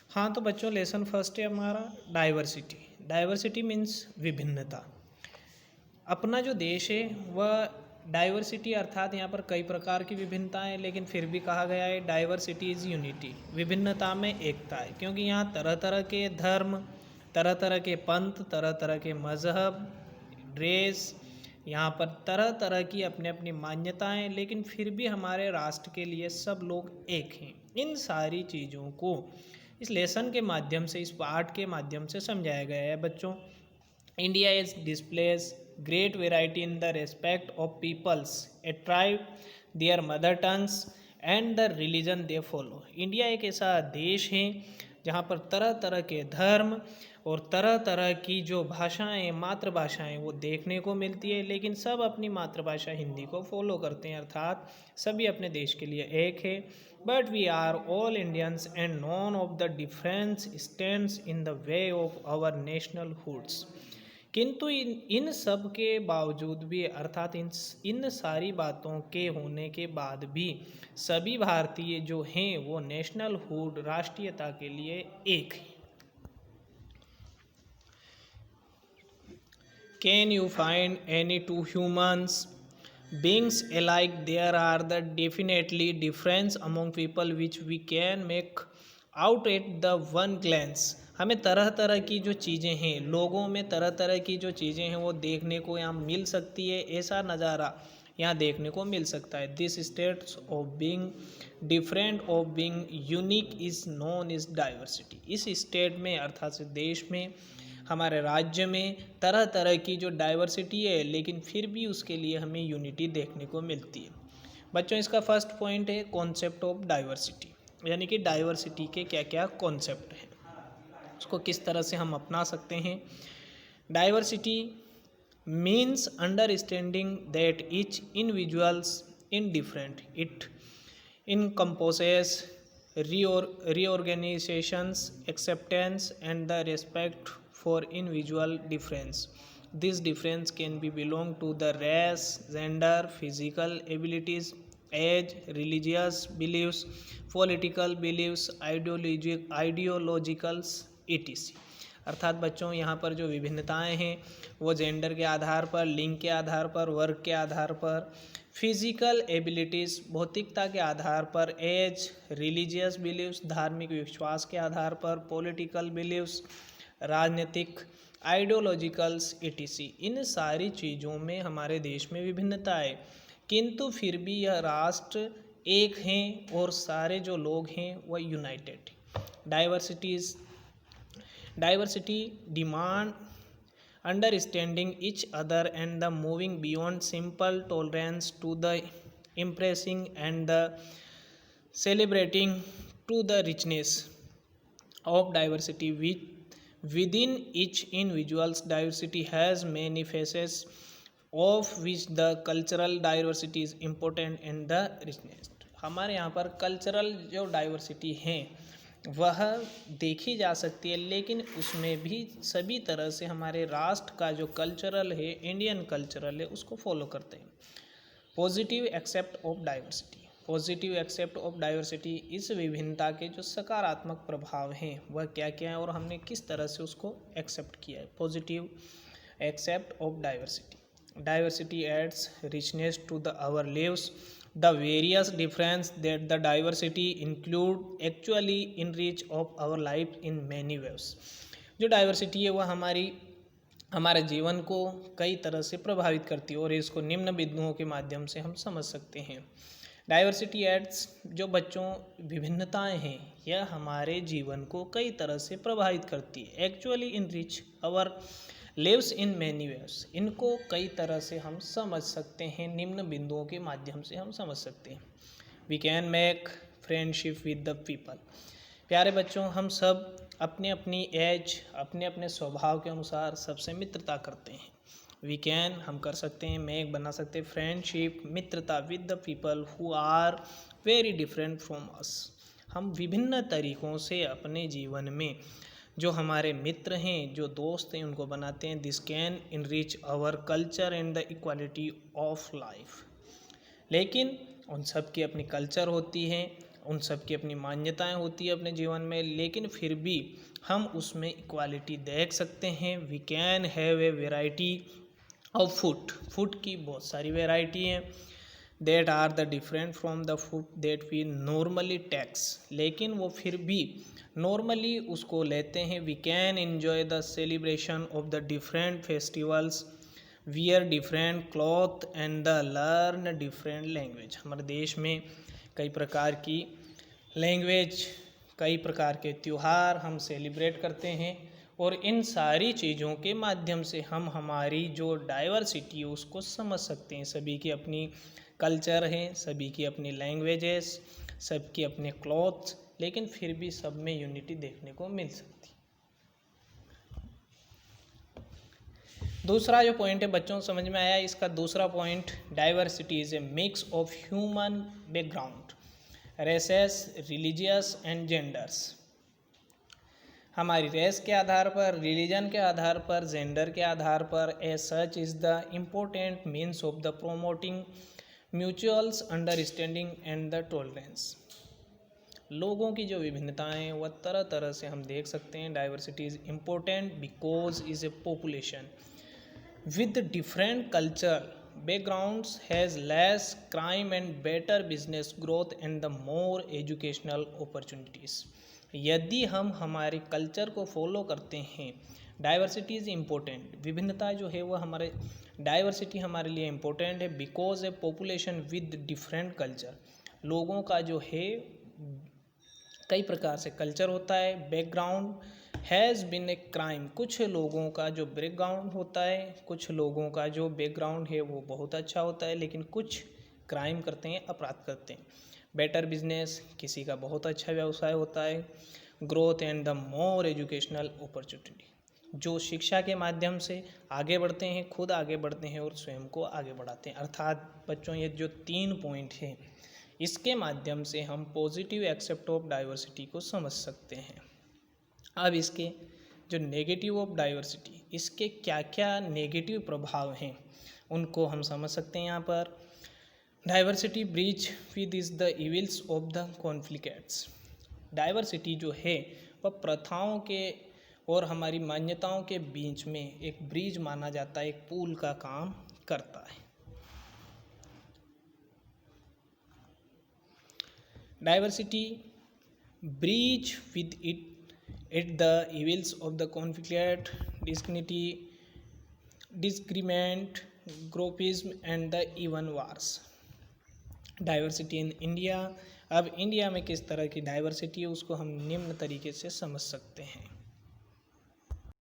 हाँ तो बच्चों लेसन फर्स्ट है हमारा डाइवर्सिटी। डाइवर्सिटी मीन्स विभिन्नता। अपना जो देश है वह डाइवर्सिटी अर्थात यहाँ पर कई प्रकार की विभिन्नताएं, लेकिन फिर भी कहा गया है डाइवर्सिटी इज़ यूनिटी, विभिन्नता में एकता है। क्योंकि यहाँ तरह तरह के धर्म, तरह तरह के पंथ, तरह तरह के मज़हब, ड्रेस, यहाँ पर तरह तरह की अपनी अपनी मान्यताएं, लेकिन फिर भी हमारे राष्ट्र के लिए सब लोग एक हैं। इन सारी चीज़ों को इस लेसन के माध्यम से, इस पाठ के माध्यम से समझाया गया है बच्चों। India is displays great variety in the respect of peoples, a tribe, their mother tongues and the religion they follow. India एक ऐसा देश है जहाँ पर तरह तरह के धर्म और तरह तरह की जो भाषाएं, मातृभाषाएं वो देखने को मिलती है, लेकिन सब अपनी मातृभाषा हिंदी को फॉलो करते हैं, अर्थात सभी अपने देश के लिए एक है। But we are all Indians and none of the difference stands in the way of our national hoods. किंतु इन सब के बावजूद भी, अर्थात इन सारी बातों के होने के बाद भी सभी भारतीय जो हैं वो नेशनल हुड, राष्ट्रीयता के लिए एक हैं। Can you find any two humans beings alike? There are the definitely difference among people which we can make out at the one glance. हमें तरह तरह की जो चीज़ें हैं, लोगों में तरह तरह की जो चीज़ें हैं वो देखने को यहाँ मिल सकती है, ऐसा नज़ारा यहाँ देखने को मिल सकता है। This states of being different of being unique is known is diversity. इस स्टेट में अर्थात से देश में, हमारे राज्य में तरह तरह की जो डाइवर्सिटी है, लेकिन फिर भी उसके लिए हमें यूनिटी देखने को मिलती है। बच्चों इसका फर्स्ट पॉइंट है कॉन्सेप्ट ऑफ डाइवर्सिटी, यानी कि डाइवर्सिटी के क्या क्या कॉन्सेप्ट हैं, उसको किस तरह से हम अपना सकते हैं। Diversity means understanding that each individuals in different, it encompasses reorganizations, acceptance and the respect for individual difference. This difference can be belong to the race, gender, physical abilities, age, religious beliefs, political beliefs, ideologicals etc. अर्थात बच्चों यहाँ पर जो विभिन्नताएं हैं वो gender के आधार पर, लिंग के आधार पर, वर्ग के आधार पर, फिजिकल एबिलिटीज़ भौतिकता के आधार पर, एज, रिलीजियस बिलीव्स धार्मिक विश्वास के आधार पर, पॉलिटिकल बिलीव्स राजनीतिक, आइडियोलॉजिकल्स etc. इन सारी चीज़ों में हमारे देश में विभिन्नता है, किंतु फिर भी यह राष्ट्र एक हैं और सारे जो लोग हैं वह United. Diversity demand understanding each other and the moving beyond simple tolerance to the impressing and the celebrating to the richness of diversity within each individual's diversity has many faces of which the cultural diversity is important and the richness। हमारे यहाँ पर cultural जो diversity है वह देखी जा सकती है, लेकिन उसमें भी सभी तरह से हमारे राष्ट्र का जो कल्चरल है, इंडियन कल्चरल है, उसको फॉलो करते हैं। Positive accept of diversity, positive accept of diversity, इस विभिन्नता के जो सकारात्मक प्रभाव हैं वह क्या क्या है और हमने किस तरह से उसको एक्सेप्ट किया है। Positive accept of diversity, diversity adds richness to the our lives, the various difference that the diversity include actually enrich of our life in many ways। जो डाइवर्सिटी है वह हमारे जीवन को कई तरह से प्रभावित करती है और इसको निम्न बिंदुओं के माध्यम से हम समझ सकते हैं। डाइवर्सिटी एड्स, जो बच्चों विभिन्नताएं हैं यह हमारे जीवन को कई तरह से प्रभावित करती है। Actually enrich our lives in many ways, इनको कई तरह से हम समझ सकते हैं, निम्न बिंदुओं के माध्यम से हम समझ सकते हैं। We can make friendship with the people. प्यारे बच्चों, हम सब अपने अपनी एज, अपने अपने स्वभाव के अनुसार सबसे मित्रता करते हैं। वी कैन, हम कर सकते हैं, मेक बना सकते हैं, फ्रेंडशिप मित्रता with the people who are very different from us. हम विभिन्न तरीक़ों से अपने जीवन में जो हमारे मित्र हैं, जो दोस्त हैं, उनको बनाते हैं। This can enrich our culture and the equality of life. लेकिन उन सब की अपनी कल्चर होती है उन सब की अपनी मान्यताएं होती है अपने जीवन में, लेकिन फिर भी हम उसमें इक्वालिटी देख सकते हैं। We can have a variety of food की बहुत सारी वेराइटी हैं that are the different from the food that we normally takes, लेकिन वो फिर भी नॉर्मली उसको लेते हैं। We can enjoy the celebration of the different festivals, wear different cloth and the learn different language. हमारे देश में कई प्रकार की लैंग्वेज, कई प्रकार के त्यौहार हम सेलिब्रेट करते हैं, और इन सारी चीज़ों के माध्यम से हम हमारी जो डाइवर्सिटी है उसको समझ सकते हैं। सभी की अपनी कल्चर हैं, सभी की अपनी लैंग्वेजेस, सबकी अपने क्लॉथ्स, लेकिन फिर भी सब में यूनिटी देखने को मिल सकती है। दूसरा जो पॉइंट है बच्चों समझ में आया, इसका दूसरा point, diversity is a mix of human background, races, religious and genders. हमारी रेस के आधार पर, रिलीजन के आधार पर, जेंडर के आधार पर, as such is the important means of the promoting mutuals understanding and the tolerance. लोगों की जो विभिन्नताएं हैं वह तरह तरह से हम देख सकते हैं। Diversity is important because is a population with different culture backgrounds has less crime and better business growth and the more educational opportunities। यदि हम हमारे कल्चर को फॉलो करते हैं, डाइवर्सिटी इज़ इम्पोर्टेंट, विभिन्नता जो है वो हमारे, डाइवर्सिटी हमारे लिए इम्पोर्टेंट है because A population with different culture. लोगों का जो है कई प्रकार से कल्चर होता है। Background has been a crime, कुछ लोगों का जो बैकग्राउंड होता है, कुछ लोगों का जो बैकग्राउंड है वो बहुत अच्छा होता है, लेकिन कुछ क्राइम करते हैं, अपराध करते हैं। बेटर बिजनेस, किसी का बहुत अच्छा व्यवसाय होता है। Growth and the more educational opportunity, जो शिक्षा के माध्यम से आगे बढ़ते हैं, खुद आगे बढ़ते हैं और स्वयं को आगे बढ़ाते हैं। अर्थात बच्चों ये जो 3 पॉइंट हैं इसके माध्यम से हम पॉजिटिव एक्सेप्ट ऑफ डाइवर्सिटी को समझ सकते हैं। अब इसके जो नेगेटिव ऑफ डाइवर्सिटी, इसके क्या क्या नेगेटिव प्रभाव हैं उनको हम समझ सकते हैं। यहाँ पर diversity breach with is the evils of the conflicts. Diversity जो है वह प्रथाओं के और हमारी मान्यताओं के बीच में एक ब्रिज माना जाता है, एक पुल का काम करता है। Diversity breach with it the evils of the conflict, disagreement, groupism and the even wars। Diversity in India. अब इंडिया में किस तरह की डाइवर्सिटी है उसको हम निम्न तरीके से समझ सकते हैं।